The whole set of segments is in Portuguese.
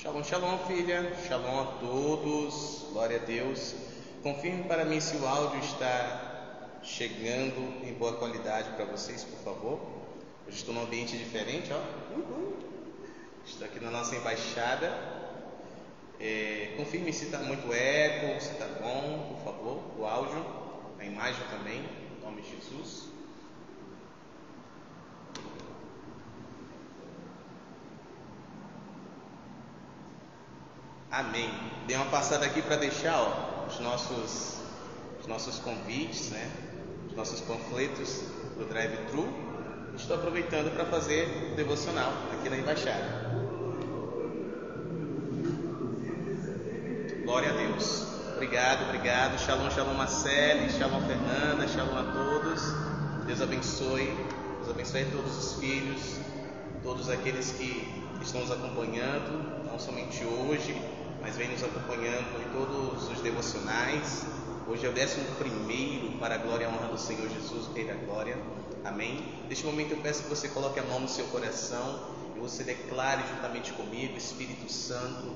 Shalom, shalom, filha. Shalom a todos. Glória a Deus. Confirme para mim se o áudio está chegando em boa qualidade para vocês, por favor. Hoje estou num ambiente diferente, ó. Estou aqui na nossa embaixada. Confirme se está muito eco, se está bom, por favor. O áudio, a imagem também, em nome de Jesus. Amém. Dei uma passada aqui para deixar os nossos convites, né? Os nossos panfletos do drive-thru. Estou aproveitando para fazer o devocional aqui na embaixada. Glória a Deus. Obrigado. Shalom, shalom Marcele, shalom Fernanda, shalom a todos. Deus abençoe a todos os filhos, todos aqueles que estão nos acompanhando, não somente hoje, mas vem nos acompanhando em todos os devocionais. Hoje é o 11º para a glória e a honra do Senhor Jesus, o Rei da Glória. Amém? Neste momento eu peço que você coloque a mão no seu coração e você declare juntamente comigo: Espírito Santo,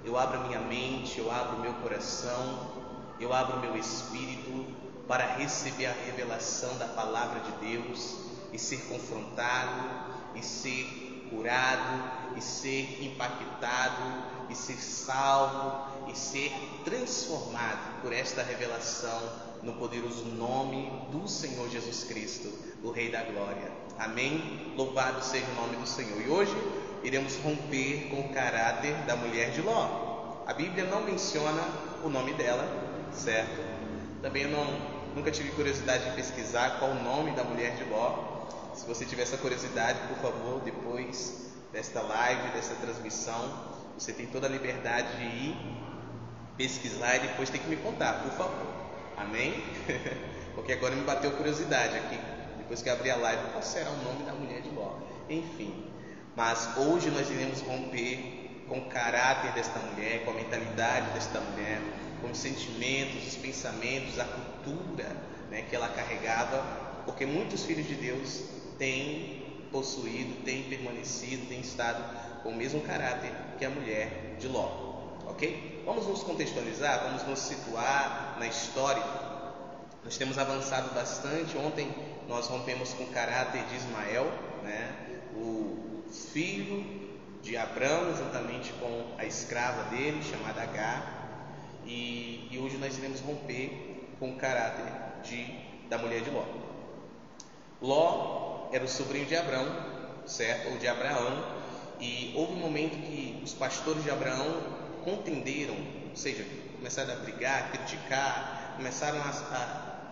eu abro a minha mente, eu abro o meu coração, eu abro o meu espírito para receber a revelação da palavra de Deus e ser confrontado, e ser curado, e ser impactado, e ser salvo, e ser transformado por esta revelação no poderoso nome do Senhor Jesus Cristo, o Rei da Glória. Amém? Louvado seja o nome do Senhor. E hoje iremos romper com o caráter da mulher de Ló. A Bíblia não menciona o nome dela, certo? Também eu nunca tive curiosidade de pesquisar qual o nome da mulher de Ló. Se você tiver essa curiosidade, por favor, depois desta live, desta transmissão, você tem toda a liberdade de ir pesquisar e depois tem que me contar, por favor. Amém? Porque agora me bateu curiosidade aqui, depois que abri a live, qual será o nome da mulher de Ló? Enfim, mas hoje nós iremos romper com o caráter desta mulher, com a mentalidade desta mulher, com os sentimentos, os pensamentos, a cultura, né, que ela carregava, porque muitos filhos de Deus têm possuído, têm permanecido, têm estado com o mesmo caráter que a mulher de Ló. Ok? Vamos nos contextualizar, vamos nos situar na história. Nós temos avançado bastante. Ontem nós rompemos com o caráter de Ismael, né? O filho de Abrão, juntamente com a escrava dele, chamada Agar. E hoje nós iremos romper com o caráter da mulher de Ló. Ló era o sobrinho de Abrão, certo? Ou de Abraão. E houve um momento que os pastores de Abraão contenderam, ou seja, começaram a brigar, a criticar, começaram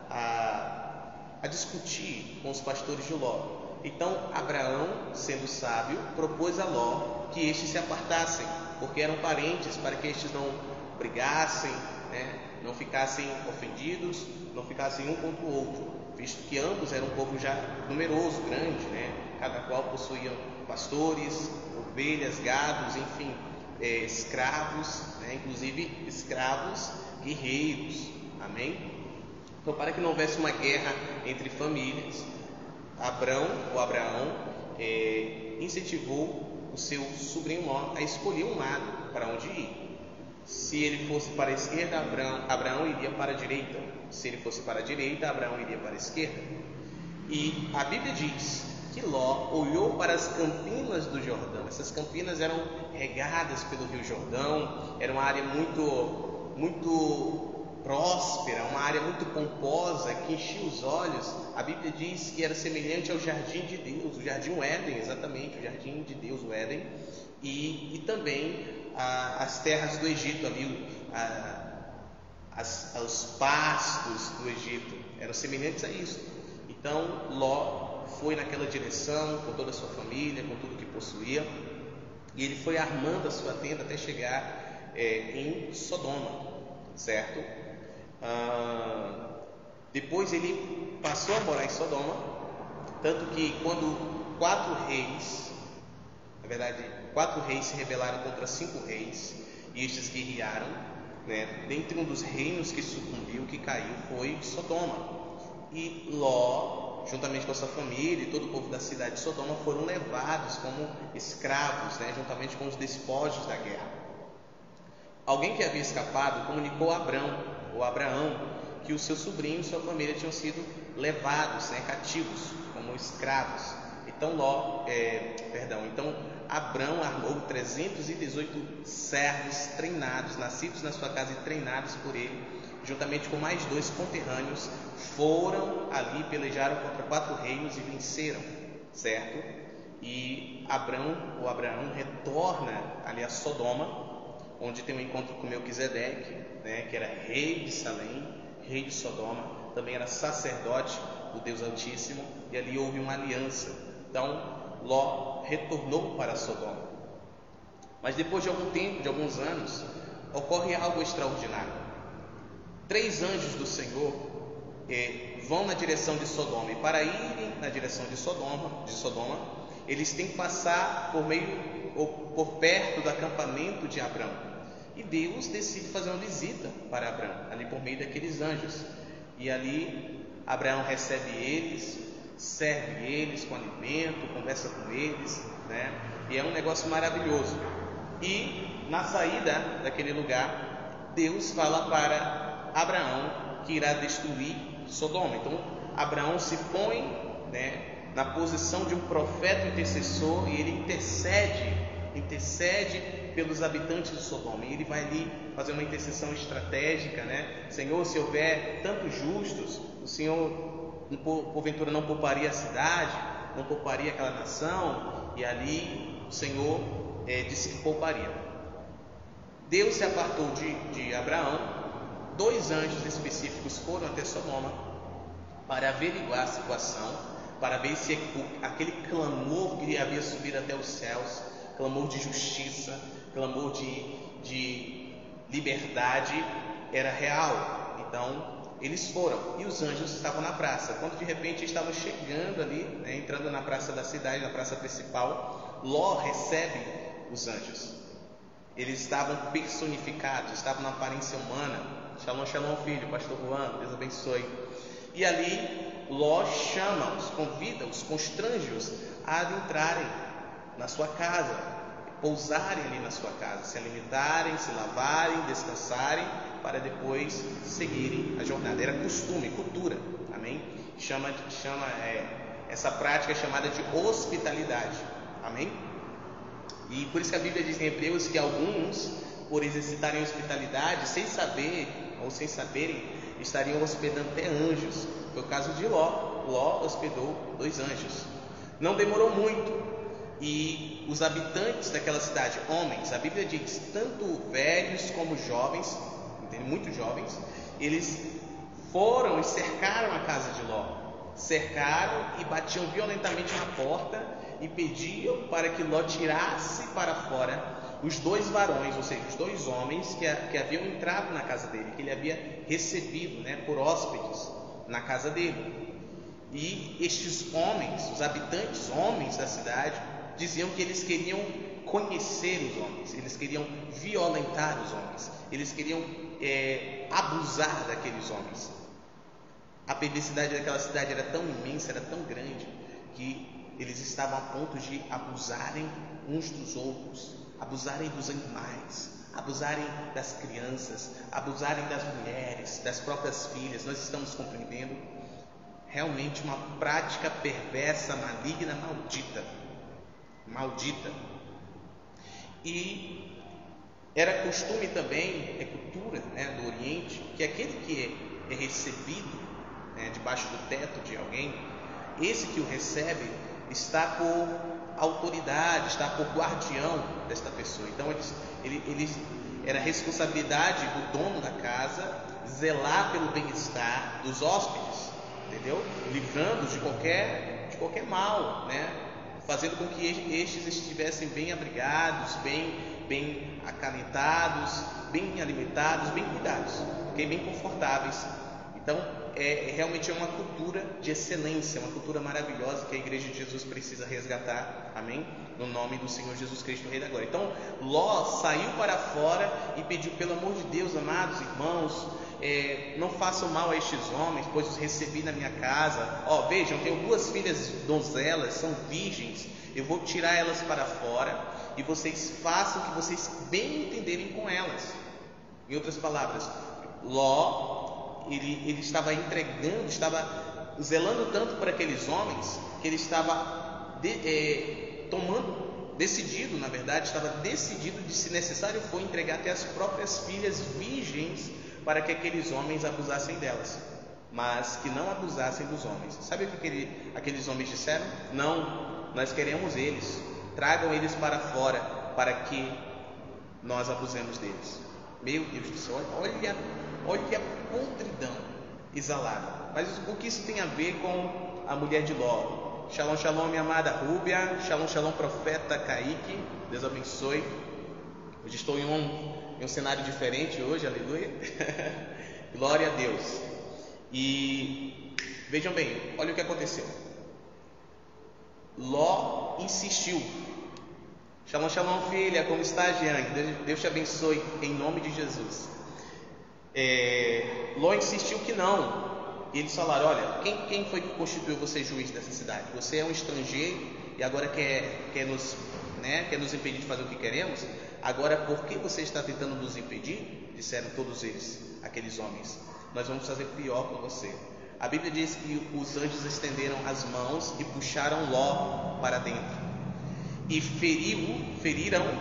a discutir com os pastores de Ló. Então Abraão, sendo sábio, propôs a Ló que estes se apartassem, porque eram parentes, para que estes não brigassem, né? Não ficassem ofendidos, não ficassem um contra o outro, visto que ambos eram um povo já numeroso, grande, né? Cada qual possuía pastores, ovelhas, gados, enfim, escravos, né? Inclusive escravos guerreiros. Amém? Então, para que não houvesse uma guerra entre famílias, Abraão incentivou o seu sobrinho Ló a escolher um lado para onde ir. Se ele fosse para a esquerda, Abraão iria para a direita. Se ele fosse para a direita, Abraão iria para a esquerda. E a Bíblia diz que Ló olhou para as campinas do Jordão. Essas campinas eram regadas pelo Rio Jordão, era uma área muito próspera, uma área muito pomposa, que enchia os olhos. A Bíblia diz que era semelhante ao jardim de Deus, o jardim Éden, exatamente, o jardim de Deus, o Éden, e também as terras do Egito, ali, os pastos do Egito eram semelhantes a isso. Então Ló foi naquela direção com toda a sua família, com tudo que possuía, e ele foi armando a sua tenda até chegar em Sodoma, certo? Depois ele passou a morar em Sodoma, tanto que quando 4 reis se rebelaram contra 5 reis, e estes guerrearam, né? Dentre um dos reinos que sucumbiu, que caiu, foi Sodoma. E Ló juntamente com a sua família e todo o povo da cidade de Sodoma, foram levados como escravos, né, juntamente com os despojos da guerra. Alguém que havia escapado comunicou a Abraão, que o seu sobrinho e sua família tinham sido levados, né, cativos, como escravos. Então Abrão armou 318 servos treinados, nascidos na sua casa e treinados por ele, juntamente com mais 2 conterrâneos, foram ali, pelejaram contra 4 reinos e venceram, certo? E Abraão retorna ali a Sodoma, onde tem um encontro com Melquisedeque, né, que era rei de Salém, rei de Sodoma, também era sacerdote do Deus Altíssimo, e ali houve uma aliança. Então Ló retornou para Sodoma. Mas depois de algum tempo, de alguns anos, ocorre algo extraordinário. 3 anjos do Senhor vão na direção de Sodoma, e para irem na direção de Sodoma, eles têm que passar por perto do acampamento de Abrão. E Deus decide fazer uma visita para Abrão, ali por meio daqueles anjos. E ali Abraão recebe eles, serve eles com alimento, conversa com eles, né? E é um negócio maravilhoso. E na saída daquele lugar, Deus fala para Abraão que irá destruir Sodoma. Então Abraão se põe, né, na posição de um profeta intercessor, e ele intercede pelos habitantes de Sodoma. E ele vai ali fazer uma intercessão estratégica, né? Senhor, se houver tantos justos, o Senhor porventura não pouparia a cidade, não pouparia aquela nação? E ali o Senhor disse que pouparia. Deus se apartou de Abraão. 2 anjos específicos foram até Sodoma para averiguar a situação, para ver se aquele clamor que havia subido até os céus, clamor de justiça, clamor de liberdade, era real. Então eles foram, e os anjos estavam na praça. Quando de repente estavam chegando ali, né, entrando na praça da cidade, na praça principal, Ló recebe os anjos. Eles estavam personificados, estavam na aparência humana. Shalom, shalom, filho, pastor Juan, Deus abençoe. E ali Ló chama-os, convida-os, constrange-os a adentrarem na sua casa, pousarem ali na sua casa, se alimentarem, se lavarem, descansarem, para depois seguirem a jornada. Era costume, cultura, amém? Essa prática é chamada de hospitalidade, amém? E por isso que a Bíblia diz em Hebreus que alguns, por exercitarem hospitalidade, sem saber ou sem saberem, estariam hospedando até anjos. Foi o caso de Ló. Ló hospedou 2 anjos. Não demorou muito, e os habitantes daquela cidade, homens, a Bíblia diz, tanto velhos como jovens, muito jovens, eles foram e cercaram a casa de Ló. Cercaram e batiam violentamente na porta e pediam para que Ló tirasse para fora os 2 varões, ou seja, os 2 homens que haviam entrado na casa dele, que ele havia recebido, né, por hóspedes na casa dele. E estes homens, os habitantes homens da cidade, diziam que eles queriam conhecer os homens, eles queriam violentar os homens, eles queriam abusar daqueles homens. A perversidade daquela cidade era tão imensa, era tão grande, que eles estavam a ponto de abusarem uns dos outros, abusarem dos animais, abusarem das crianças, abusarem das mulheres, das próprias filhas. Nós estamos compreendendo realmente uma prática perversa, maligna, maldita. E era costume também, cultura, né, do Oriente, que aquele que é recebido, né, debaixo do teto de alguém, esse que o recebe está por autoridade, está por guardião desta pessoa. Então era responsabilidade do dono da casa zelar pelo bem-estar dos hóspedes, entendeu? Livrando-os de qualquer mal, né? Fazendo com que estes estivessem bem abrigados, bem acalentados, bem alimentados, bem cuidados, okay? Bem confortáveis. Então realmente é uma cultura de excelência, uma cultura maravilhosa que a Igreja de Jesus precisa resgatar, amém? No nome do Senhor Jesus Cristo, Rei da Glória. Então Ló saiu para fora e pediu, pelo amor de Deus, amados irmãos, não façam mal a estes homens, pois os recebi na minha casa. Vejam, tenho 2 filhas donzelas, são virgens, eu vou tirar elas para fora e vocês façam o que vocês bem entenderem com elas. Em outras palavras, Ló, ele estava estava zelando tanto por aqueles homens, que ele estava decidido, na verdade, estava decidido de, se necessário for, entregar até as próprias filhas virgens para que aqueles homens abusassem delas, mas que não abusassem dos homens. Sabe o que aqueles homens disseram? Não, nós queremos eles, tragam eles para fora para que nós abusemos deles. Meu Deus do céu, olha a podridão exalada. Mas o que isso tem a ver com a mulher de Ló? Shalom, shalom, minha amada Rúbia. Shalom, shalom, profeta Kaique. Deus abençoe. Hoje estou em um cenário diferente hoje, aleluia. Glória a Deus. E vejam bem, olha o que aconteceu. Ló insistiu. Shalom, shalom, filha, como está, Jean? Deus te abençoe, em nome de Jesus. Ló insistiu que não. E eles falaram: olha, quem foi que constituiu você juiz dessa cidade? Você é um estrangeiro e agora quer nos impedir de fazer o que queremos? Agora, por que você está tentando nos impedir? Disseram todos eles, aqueles homens: nós vamos fazer pior com você. A Bíblia diz que os anjos estenderam as mãos e puxaram Ló para dentro e feriram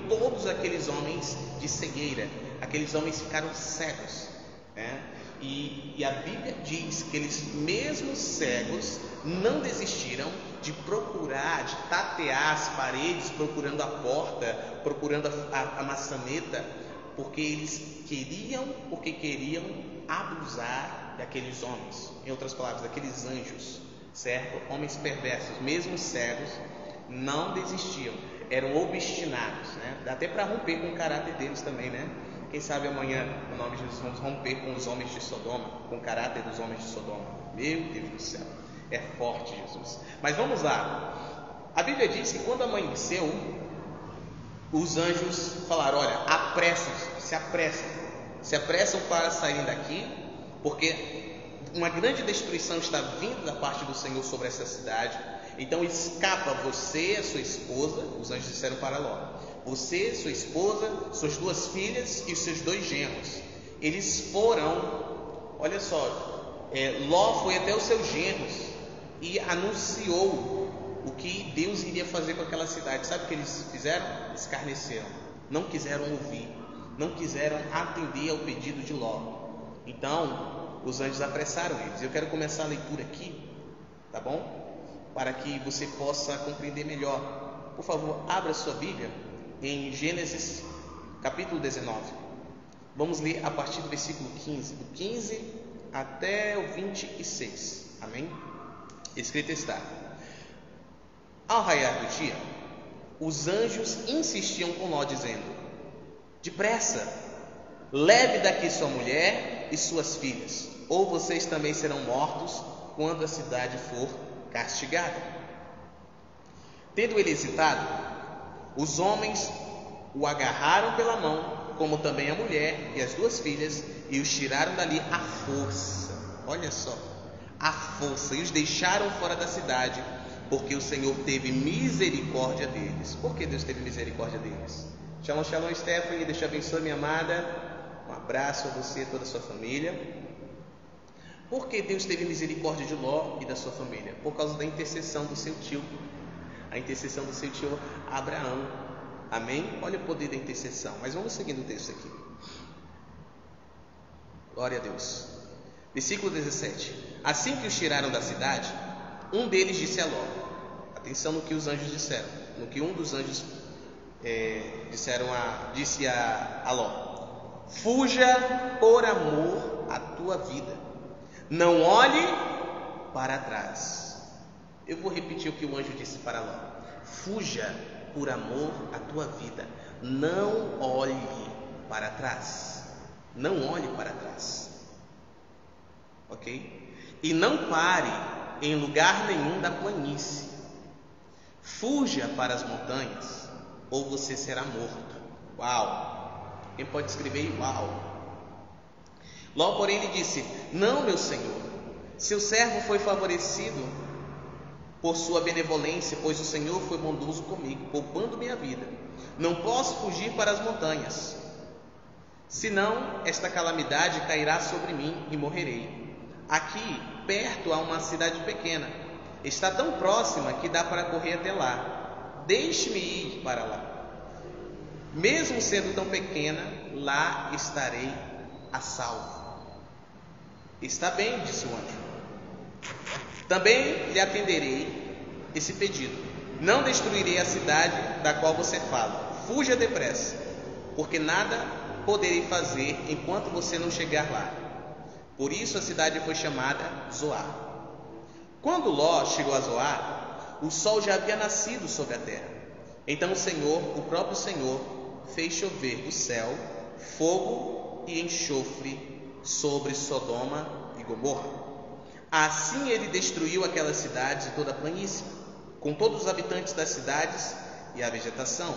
todos aqueles homens de cegueira. Aqueles homens ficaram cegos, né? E a Bíblia diz que eles, mesmo cegos, não desistiram de procurar, de tatear as paredes, procurando a porta, procurando a maçaneta, porque eles queriam abusar daqueles homens. Em outras palavras, daqueles anjos, certo? Homens perversos, mesmo cegos, não desistiam, eram obstinados, né? Dá até para romper com o caráter deles também, né? Quem sabe amanhã, no nome de Jesus, vamos romper com os homens de Sodoma, com o caráter dos homens de Sodoma. Meu Deus do céu, é forte, Jesus. Mas vamos lá. A Bíblia diz que quando amanheceu, os anjos falaram: olha, apressam-se, se apressam para saírem daqui, porque uma grande destruição está vindo da parte do Senhor sobre essa cidade. Então escapa você, a sua esposa. Os anjos disseram para Ló: você, sua esposa, suas 2 filhas e os seus 2 genros. Eles foram, olha só, Ló foi até os seus genros e anunciou o que Deus iria fazer com aquela cidade. Sabe o que eles fizeram? Escarneceram, não quiseram ouvir, não quiseram atender ao pedido de Ló. Então os anjos apressaram eles. Eu quero começar a leitura aqui, tá bom? Para que você possa compreender melhor. Por favor, abra sua Bíblia em Gênesis capítulo 19. Vamos ler a partir do versículo 15, do 15 até o 26. Amém? Escrito está: ao raiar do dia, os anjos insistiam com Ló, dizendo: depressa, leve daqui sua mulher e suas filhas, ou vocês também serão mortos quando a cidade for castigada. Tendo ele hesitado, os homens o agarraram pela mão, como também a mulher e as 2 filhas, e os tiraram dali à força. Olha só, à força, e os deixaram fora da cidade, porque o Senhor teve misericórdia deles. Por que Deus teve misericórdia deles? Shalom, shalom, Stephanie, Deus te abençoe, minha amada. Um abraço a você e a toda a sua família. Por que Deus teve misericórdia de Ló e da sua família? Por causa da intercessão do seu tio, a intercessão do seu tio Abraão. Amém? Olha o poder da intercessão. Mas vamos seguindo o texto aqui. Glória a Deus. Versículo 17: assim que os tiraram da cidade, um deles disse a Ló. Atenção no que os anjos disseram, no que um dos anjos disse a Ló: fuja por amor à tua vida, não olhe para trás. Eu vou repetir o que o anjo disse para Ló: fuja por amor à tua vida, não olhe para trás. Não olhe para trás, ok? E não pare em lugar nenhum da planície. Fuja para as montanhas, ou você será morto. Uau! Quem pode escrever uau? Ló, porém, lhe disse: não, meu senhor, seu servo foi favorecido por sua benevolência, pois o Senhor foi bondoso comigo, poupando minha vida. Não posso fugir para as montanhas, senão esta calamidade cairá sobre mim e morrerei. Aqui, perto, há uma cidade pequena. Está tão próxima que dá para correr até lá. Deixe-me ir para lá. Mesmo sendo tão pequena, lá estarei a salvo. Está bem, disse o anjo. Também lhe atenderei esse pedido. Não destruirei a cidade da qual você fala. Fuja depressa, porque nada poderei fazer enquanto você não chegar lá. Por isso a cidade foi chamada Zoar. Quando Ló chegou a Zoar, o sol já havia nascido sobre a terra. Então o próprio Senhor, fez chover do céu fogo e enxofre sobre Sodoma e Gomorra. Assim ele destruiu aquelas cidades e toda a planície, com todos os habitantes das cidades e a vegetação.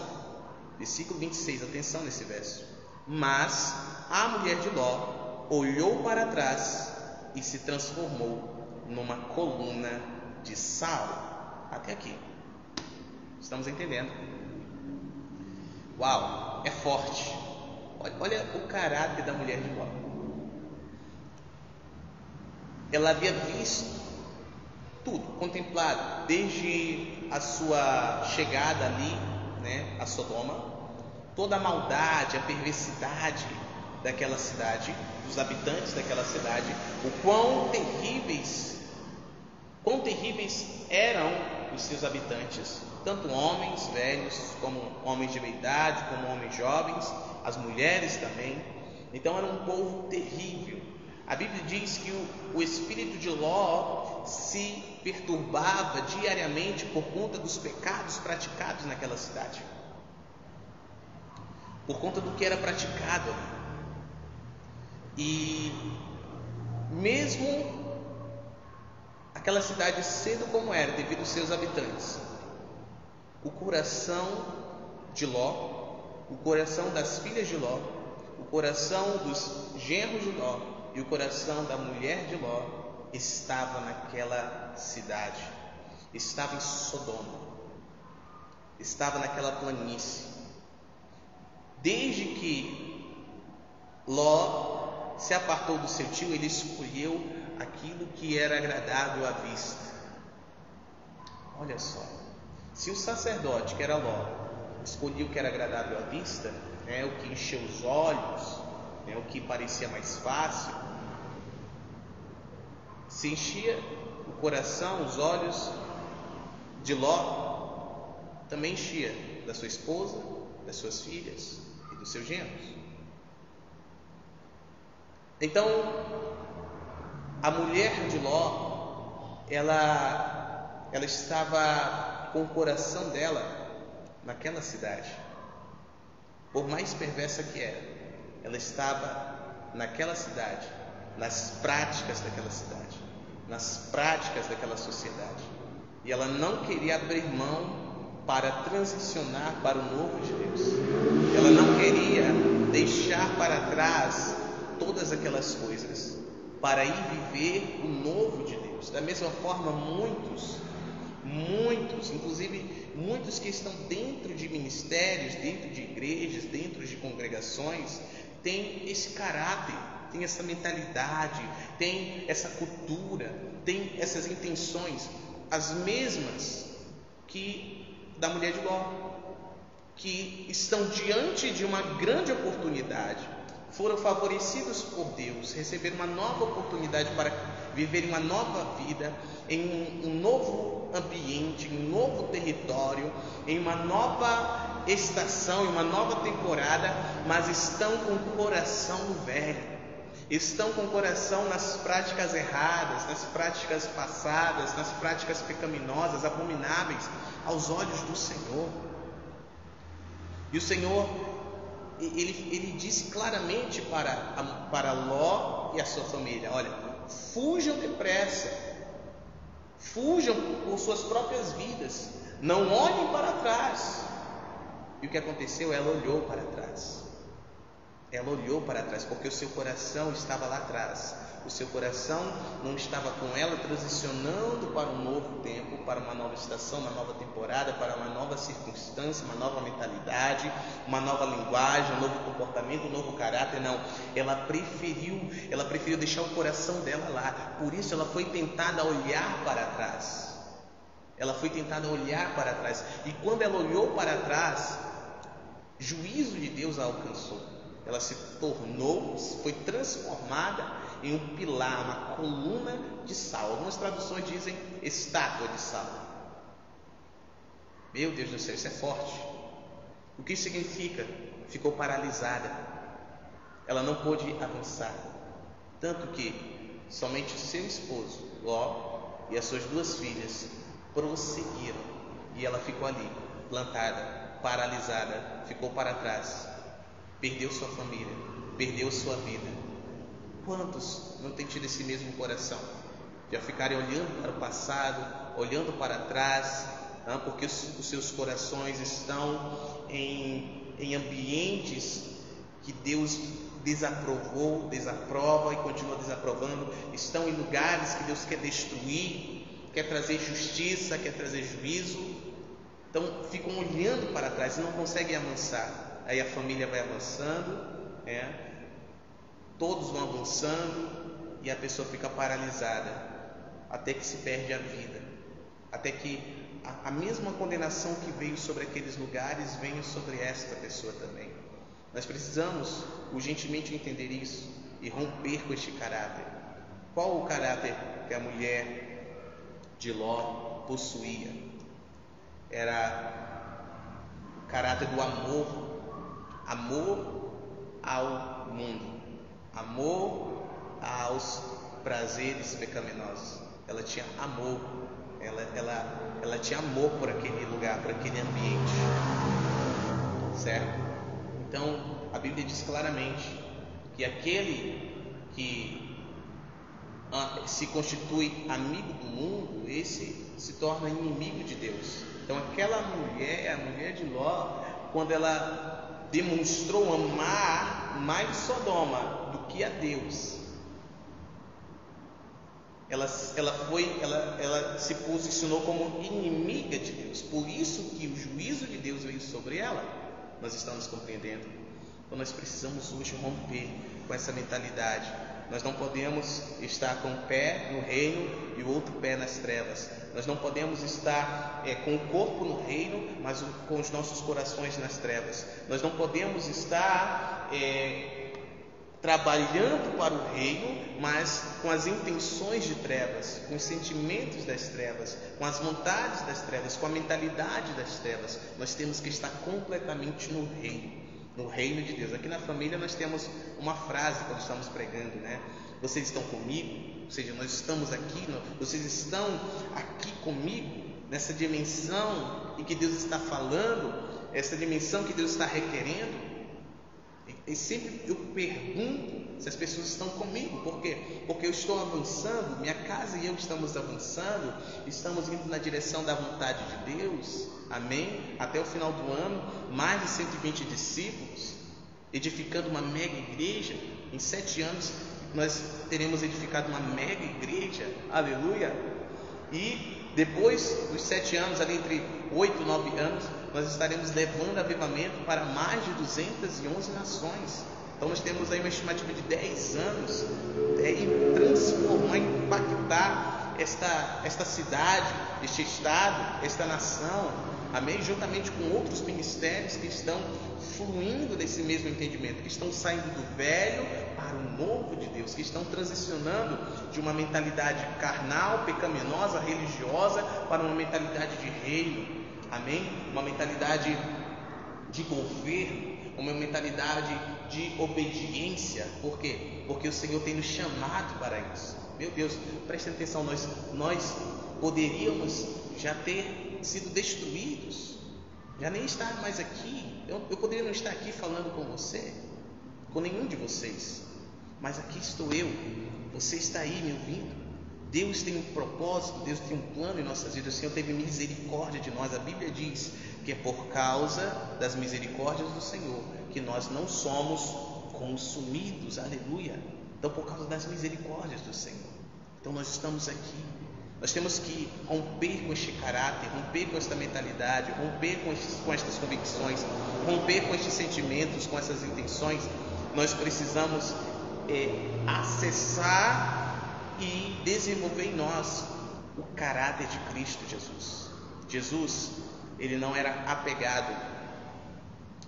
Versículo 26, atenção nesse verso. Mas a mulher de Ló olhou para trás e se transformou numa coluna de sal. Até aqui. Estamos entendendo? Uau, é forte. Olha o caráter da mulher de Ló. Ela havia visto tudo, contemplado, desde a sua chegada ali, a Sodoma, toda a maldade, a perversidade daquela cidade, dos habitantes daquela cidade, o quão terríveis eram os seus habitantes, tanto homens velhos, como homens de meia idade, como homens jovens, as mulheres também. Então era um povo terrível. A Bíblia diz que o espírito de Ló se perturbava diariamente por conta dos pecados praticados naquela cidade, por conta do que era praticado ali. E mesmo aquela cidade sendo como era, devido aos seus habitantes, o coração de Ló, o coração das filhas de Ló, o coração dos genros de Ló e o coração da mulher de Ló estava naquela cidade, estava em Sodoma, estava naquela planície. Desde que Ló se apartou do seu tio, ele escolheu aquilo que era agradável à vista. Olha só, se o sacerdote, que era Ló, escolhia o que era agradável à vista, o que encheu os olhos, o que parecia mais fácil, se enchia o coração, os olhos de Ló, também enchia da sua esposa, das suas filhas e dos seus genros. Então, a mulher de Ló, ela estava com o coração dela naquela cidade. Por mais perversa que era, ela estava naquela cidade, nas práticas daquela cidade, nas práticas daquela sociedade. E ela não queria abrir mão para transicionar para o novo de Deus. Ela não queria deixar para trás todas aquelas coisas para ir viver o novo de Deus. Da mesma forma, muitos, inclusive muitos que estão dentro de ministérios, dentro de igrejas, dentro de congregações, têm esse caráter, têm essa mentalidade, têm essa cultura, têm essas intenções, as mesmas que da mulher de Ló, que estão diante de uma grande oportunidade, foram favorecidos por Deus, receberam uma nova oportunidade para viverem uma nova vida, em um novo ambiente, em um novo território, em uma nova estação, em uma nova temporada, mas estão com o coração no velho, estão com o coração nas práticas erradas, nas práticas passadas, nas práticas pecaminosas, abomináveis aos olhos do Senhor. E o Senhor, ele disse claramente para Ló e a sua família: olha, fujam depressa, fujam por suas próprias vidas, não olhem para trás. E o que aconteceu? Ela olhou para trás. Ela olhou para trás, porque o seu coração estava lá atrás. O seu coração não estava com ela, transicionando para um novo tempo, para uma nova estação, uma nova temporada, para uma nova circunstância, uma nova mentalidade, uma nova linguagem, um novo comportamento, um novo caráter. Não, ela preferiu deixar o coração dela lá. Por isso ela foi tentada a olhar para trás. Ela foi tentada a olhar para trás. E quando ela olhou para trás, juízo de Deus a alcançou. Ela se tornou, foi transformada em um pilar, uma coluna de sal. Algumas traduções dizem estátua de sal. Meu Deus do céu, isso é forte. O que significa? Ficou paralisada. Ela não pôde avançar. Tanto que somente seu esposo, Ló, e as suas 2 filhas prosseguiram. E ela ficou ali, plantada, paralisada, ficou para trás. Perdeu sua família, perdeu sua vida. Quantos não têm tido esse mesmo coração? Já ficarem olhando para o passado, olhando para trás, porque os seus corações estão em ambientes que Deus desaprova e continua desaprovando. Estão em lugares que Deus quer destruir, quer trazer justiça, quer trazer juízo. Então ficam olhando para trás e não conseguem avançar. Aí a família vai avançando, todos vão avançando e a pessoa fica paralisada, até que se perde a vida, até que a mesma condenação que veio sobre aqueles lugares venha sobre esta pessoa também. Nós precisamos urgentemente entender isso e romper com este caráter. Qual o caráter que a mulher de Ló possuía? Era o caráter do amor ao mundo, amor aos prazeres pecaminosos. Ela tinha amor, ela tinha amor por aquele lugar, por aquele ambiente, certo? Então a Bíblia diz claramente que aquele que se constitui amigo do mundo, esse se torna inimigo de Deus. Então aquela mulher, a mulher de Ló, quando ela demonstrou amar mais Sodoma do que a Deus, ela se posicionou como inimiga de Deus. Por isso que o juízo de Deus veio sobre ela. Nós estamos compreendendo? Então nós precisamos hoje romper com essa mentalidade. Nós não podemos estar com um pé no reino e o outro pé nas trevas. Nós não podemos estar com o corpo no reino, mas com os nossos corações nas trevas. Nós não podemos estar trabalhando para o reino, mas com as intenções de trevas, com os sentimentos das trevas, com as vontades das trevas, com a mentalidade das trevas. Nós temos que estar completamente no reino de Deus. Aqui na família nós temos uma frase quando estamos pregando, Vocês estão comigo? Ou seja, nós estamos aqui, vocês estão aqui comigo, nessa dimensão em que Deus está falando, essa dimensão que Deus está requerendo. E sempre eu pergunto se as pessoas estão comigo. Por quê? Porque eu estou avançando, minha casa e eu estamos avançando, estamos indo na direção da vontade de Deus, amém? Até o final do ano, mais de 120 discípulos, edificando uma mega igreja. Em 7 anos nós teremos edificado uma mega igreja, aleluia. E depois dos 7 anos, ali entre 8 e 9 anos, nós estaremos levando avivamento para mais de 211 nações. Então nós temos aí uma estimativa de 10 anos em transformar, impactar esta cidade, este estado, esta nação, amém? Juntamente com outros ministérios que estão fluindo desse mesmo entendimento, que estão saindo do velho para o novo de Deus, que estão transicionando de uma mentalidade carnal, pecaminosa, religiosa, para uma mentalidade de reino, amém? Uma mentalidade de governo, uma mentalidade de obediência. Por quê? Porque o Senhor tem nos chamado para isso. Meu Deus, prestem atenção, nós poderíamos já ter sido destruídos, já nem estar mais aqui. Eu poderia não estar aqui falando com você, com nenhum de vocês, mas aqui estou eu, você está aí me ouvindo. Deus tem um propósito, Deus tem um plano em nossas vidas. O Senhor teve misericórdia de nós. A Bíblia diz que é por causa das misericórdias do Senhor que nós não somos consumidos, aleluia. Então, por causa das misericórdias do Senhor. Então, nós estamos aqui. Nós temos que romper com este caráter, romper com esta mentalidade, romper com estas convicções, romper com estes sentimentos, com essas intenções. Nós precisamos acessar e desenvolver em nós o caráter de Cristo Jesus. Jesus, ele não era apegado.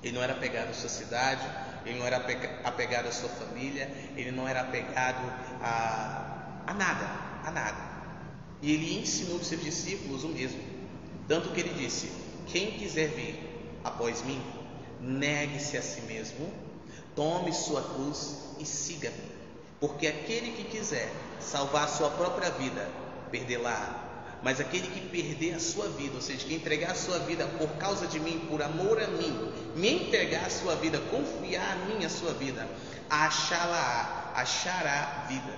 Ele não era apegado à sua cidade, ele não era apegado à sua família, ele não era apegado a nada. E ele ensinou os seus discípulos o mesmo. Tanto que ele disse: quem quiser vir após mim, negue-se a si mesmo, tome sua cruz e siga-me. Porque aquele que quiser salvar a sua própria vida, perdê-la. Mas aquele que perder a sua vida, ou seja, que entregar a sua vida por causa de mim, por amor a mim, me entregar a sua vida, confiar a mim a sua vida, achará vida.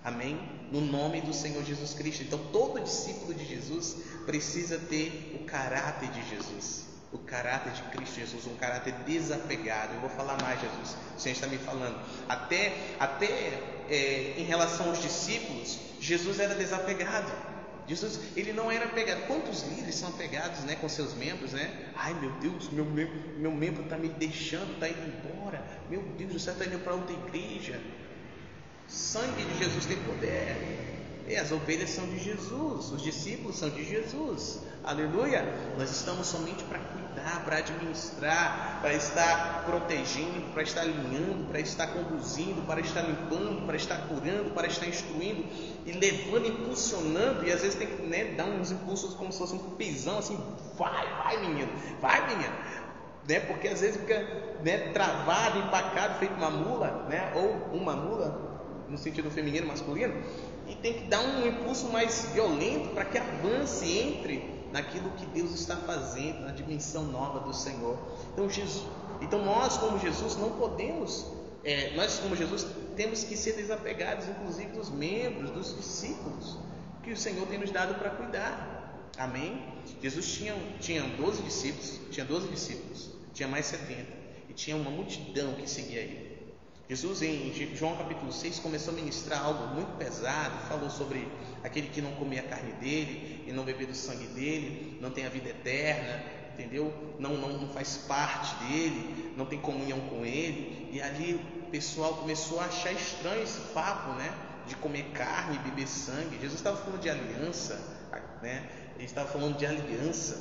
Amém? No nome do Senhor Jesus Cristo. Então, todo discípulo de Jesus precisa ter o caráter de Jesus, o caráter de Cristo Jesus, um caráter desapegado. Eu vou falar mais, Jesus, o Senhor está me falando. Até em relação aos discípulos, Jesus era desapegado. Jesus, ele não era apegado. Quantos líderes são apegados, né, com seus membros, né? Ai, meu Deus, meu membro está me deixando, está indo embora. Meu Deus, você está indo para outra igreja. Sangue de Jesus tem poder. E as ovelhas são de Jesus, os discípulos são de Jesus. Aleluia. Nós estamos somente para cuidar, para administrar, para estar protegendo, para estar alinhando, para estar conduzindo, para estar limpando, para estar curando, para estar instruindo e levando, impulsionando. E às vezes tem que, né, dar uns impulsos como se fosse um pisão, assim, vai menino, né? Porque às vezes fica, né, travado, empacado, feito uma mula, né? Ou uma mula no sentido feminino, masculino, e tem que dar um impulso mais violento para que avance, entre naquilo que Deus está fazendo, na dimensão nova do Senhor. Então nós como Jesus não podemos, nós como Jesus temos que ser desapegados, inclusive dos membros, dos discípulos que o Senhor tem nos dado para cuidar. Amém? Jesus tinha 12 discípulos, tinha mais 70, e tinha uma multidão que seguia ele. Jesus, em João capítulo 6, começou a ministrar algo muito pesado. Falou sobre aquele que não comer a carne dele e não beber do sangue dele, não tem a vida eterna, entendeu? Não faz parte dele, não tem comunhão com ele. E ali o pessoal começou a achar estranho esse papo, né, de comer carne e beber sangue. Jesus estava falando de aliança, né? Ele estava falando de aliança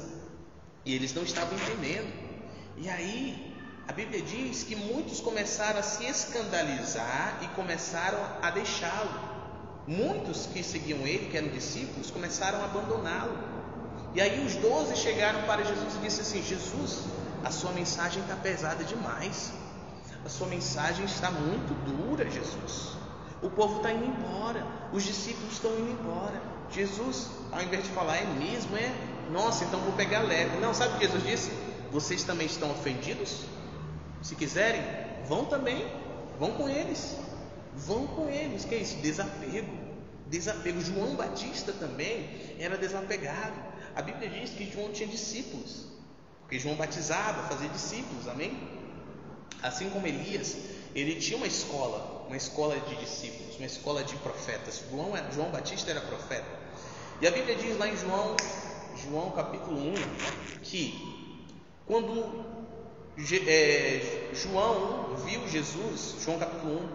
e eles não estavam entendendo. E aí a Bíblia diz que muitos começaram a se escandalizar e começaram a deixá-lo. Muitos que seguiam ele, que eram discípulos, começaram a abandoná-lo. E aí os 12 chegaram para Jesus e disseram assim: Jesus, a sua mensagem está pesada demais. A sua mensagem está muito dura, Jesus. O povo está indo embora, os discípulos estão indo embora. Jesus, ao invés de falar, é mesmo, nossa, então vou pegar leve. Não, sabe o que Jesus disse? Vocês também estão ofendidos? Se quiserem, vão também, vão com eles. Que é isso? Desapego. João Batista também era desapegado. A Bíblia diz que João tinha discípulos, porque João batizava, fazia discípulos, amém? Assim como Elias, ele tinha uma escola de discípulos, uma escola de profetas. João Batista era profeta. E a Bíblia diz lá em João capítulo 1, que quando João viu Jesus, João capítulo 1,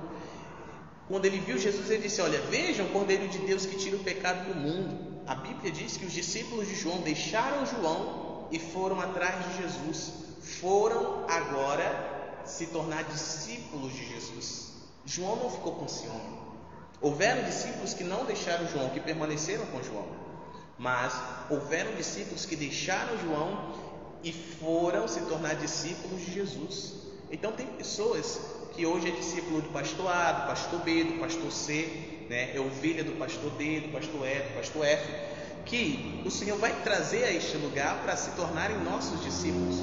quando ele viu Jesus, ele disse: olha, vejam o Cordeiro de Deus que tira o pecado do mundo. A Bíblia diz que os discípulos de João deixaram João e foram atrás de Jesus. Foram agora se tornar discípulos de Jesus. João não ficou com ciúme. Houveram discípulos que não deixaram João, que permaneceram com João, mas houveram discípulos que deixaram João e foram se tornar discípulos de Jesus. Então tem pessoas que hoje é discípulo do pastor A, do pastor B, do pastor C, né? É ovelha do pastor D, do pastor E, do pastor F, que o Senhor vai trazer a este lugar para se tornarem nossos discípulos.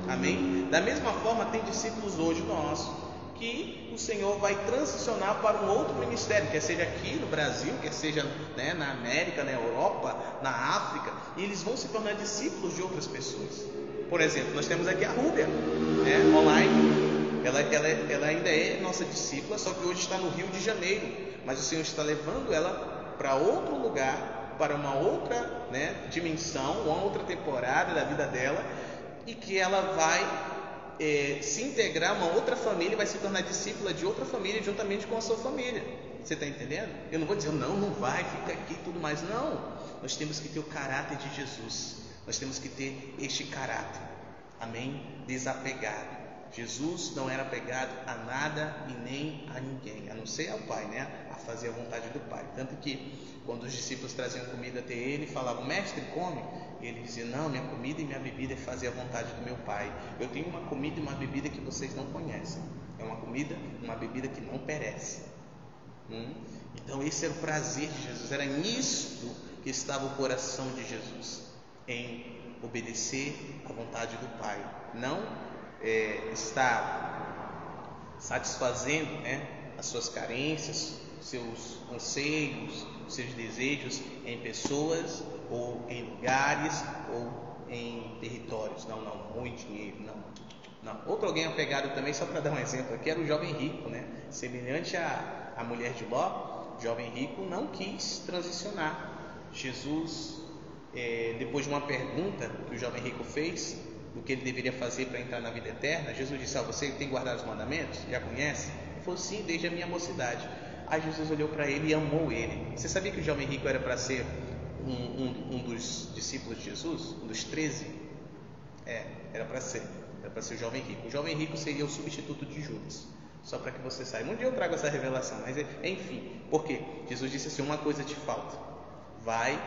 Amém? Da mesma forma, tem discípulos hoje nossos que o Senhor vai transicionar para um outro ministério, quer seja aqui no Brasil, quer seja, né, na América, na Europa, na África, e eles vão se tornar discípulos de outras pessoas. Por exemplo, nós temos aqui a Rúbia, né, online. ela ainda é nossa discípula, só que hoje está no Rio de Janeiro, mas o Senhor está levando ela para outro lugar, para uma outra, dimensão, uma outra temporada da vida dela, e que ela vai se integrar a uma outra família, vai se tornar discípula de outra família, juntamente com a sua família. Você está entendendo? Eu não vou dizer, não vai, fica aqui e tudo mais. Não, nós temos que ter o caráter de Jesus. Nós temos que ter este caráter, amém? Desapegado. Jesus não era apegado a nada e nem a ninguém, a não ser ao Pai, a fazer a vontade do Pai. Tanto que quando os discípulos traziam comida até ele, falavam, mestre, come. E ele dizia, não, minha comida e minha bebida é fazer a vontade do meu Pai. Eu tenho uma comida e uma bebida que vocês não conhecem. É uma comida e uma bebida que não perece. Então esse era o prazer de Jesus, era nisto que estava o coração de Jesus, em obedecer à vontade do Pai, não estar satisfazendo as suas carências, seus anseios, seus desejos em pessoas, ou em lugares, ou em territórios. Não, ou em dinheiro, não. Outro alguém apegado também, só para dar um exemplo aqui, era o jovem rico, semelhante à mulher de Ló. O jovem rico não quis transicionar. Jesus, depois de uma pergunta que o jovem rico fez, do que ele deveria fazer para entrar na vida eterna, Jesus disse, você tem guardado os mandamentos? Já conhece? Ele falou, sim, desde a minha mocidade. Aí Jesus olhou para ele e amou ele. Você sabia que o jovem rico era para ser um dos discípulos de Jesus? Um dos 13? Era para ser o jovem rico. O jovem rico seria o substituto de Judas. Só para que você saiba. Um dia eu trago essa revelação, mas enfim. Por quê? Jesus disse assim, uma coisa te falta. Vai,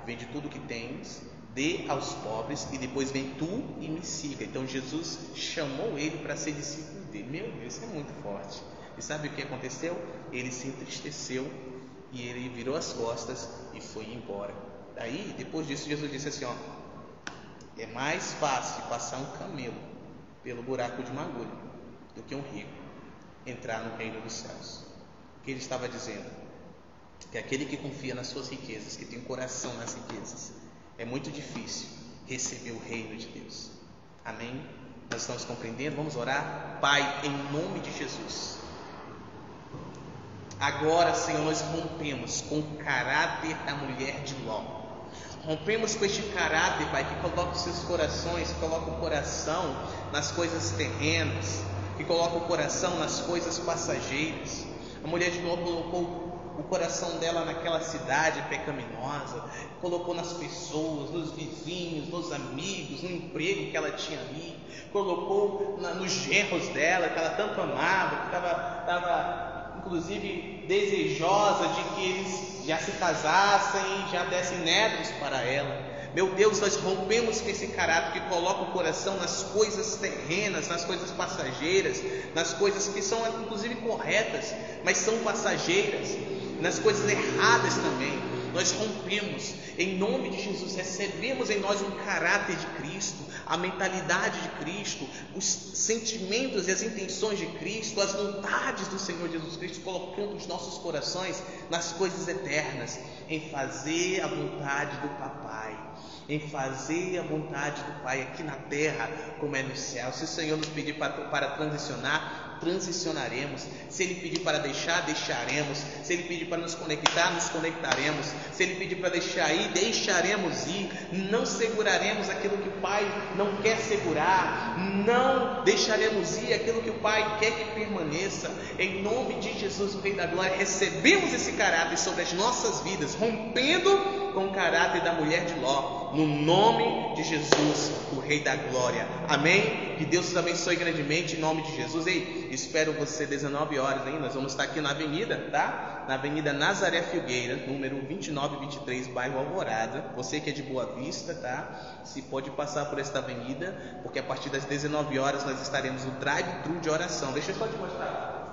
vende tudo que tens, dê aos pobres e depois vem tu e me siga. Então Jesus chamou ele para ser discípulo dele. Meu Deus, isso é muito forte. E sabe o que aconteceu? Ele se entristeceu e ele virou as costas e foi embora. Daí, depois disso, Jesus disse assim, é mais fácil passar um camelo pelo buraco de uma agulha do que um rico entrar no reino dos céus. O que ele estava dizendo? Que aquele que confia nas suas riquezas, que tem coração nas riquezas, é muito difícil receber o reino de Deus. Amém? Nós estamos compreendendo? Vamos orar? Pai, em nome de Jesus, agora, Senhor, nós rompemos com o caráter da mulher de Ló. Rompemos com este caráter, Pai, que coloca os seus corações, que coloca o coração nas coisas terrenas, que coloca o coração nas coisas passageiras. A mulher de Ló colocou o coração dela naquela cidade pecaminosa, colocou nas pessoas, nos vizinhos, nos amigos, no emprego que ela tinha ali, colocou nos genros dela, que ela tanto amava, que estava inclusive desejosa de que eles já se casassem e já dessem netos para ela. Meu Deus, nós rompemos com esse caráter que coloca o coração nas coisas terrenas, nas coisas passageiras, nas coisas que são inclusive corretas, mas são passageiras, nas coisas erradas também. Nós rompemos, em nome de Jesus, recebemos em nós um caráter de Cristo, a mentalidade de Cristo, os sentimentos e as intenções de Cristo, as vontades do Senhor Jesus Cristo, colocando os nossos corações nas coisas eternas, em fazer a vontade do Papai, em fazer a vontade do Pai aqui na terra como é no céu. Se o Senhor nos pedir para transicionar, transicionaremos. Se Ele pedir para deixar, deixaremos. Se Ele pedir para nos conectar, nos conectaremos. Se Ele pedir para deixar ir, deixaremos ir. Não seguraremos aquilo que o Pai não quer segurar. Não deixaremos ir aquilo que o Pai quer que permaneça. Em nome de Jesus, o Rei da Glória, recebemos esse caráter sobre as nossas vidas, rompendo com o caráter da mulher de Ló, no nome de Jesus, o Rei da Glória. Amém? Que Deus os abençoe grandemente em nome de Jesus. Ei, espero você 19 horas, hein? Nós vamos estar aqui na avenida, tá? Na Avenida Nazaré Filgueira, número 2923, bairro Alvorada. Você que é de Boa Vista, tá? Se pode passar por esta avenida, porque a partir das 19 horas nós estaremos no drive-thru de oração. Deixa eu só te mostrar.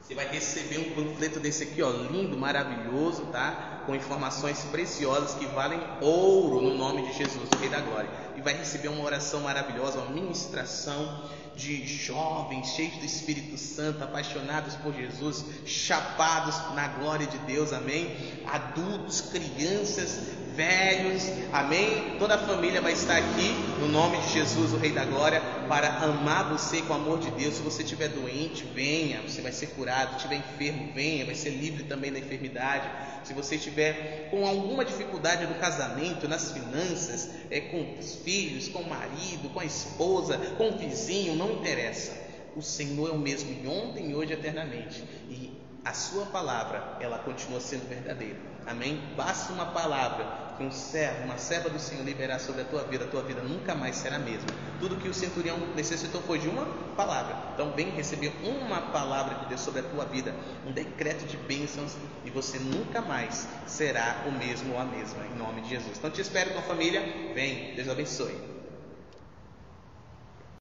Você vai receber um panfleto desse aqui, lindo, maravilhoso, tá? Com informações preciosas que valem ouro no nome de Jesus, o Rei da Glória. E vai receber uma oração maravilhosa, uma ministração de jovens cheios do Espírito Santo, apaixonados por Jesus, chapados na glória de Deus, amém? Adultos, crianças, velhos, amém? Toda a família vai estar aqui, no nome de Jesus, o Rei da Glória, para amar você com o amor de Deus. Se você estiver doente, venha, você vai ser curado. Se estiver enfermo, venha, vai ser livre também da enfermidade. Se você estiver com alguma dificuldade no casamento, nas finanças, com os filhos, com o marido, com a esposa, com o vizinho, não interessa. O Senhor é o mesmo de ontem e hoje eternamente. E a sua palavra, ela continua sendo verdadeira. Amém? Basta uma palavra que um servo, uma serva do Senhor liberar sobre a tua vida nunca mais será a mesma. Tudo que o centurião necessitou foi de uma palavra. Então vem receber uma palavra de Deus sobre a tua vida, um decreto de bênçãos, e você nunca mais será o mesmo ou a mesma, em nome de Jesus. Então te espero com a família. Vem, Deus abençoe.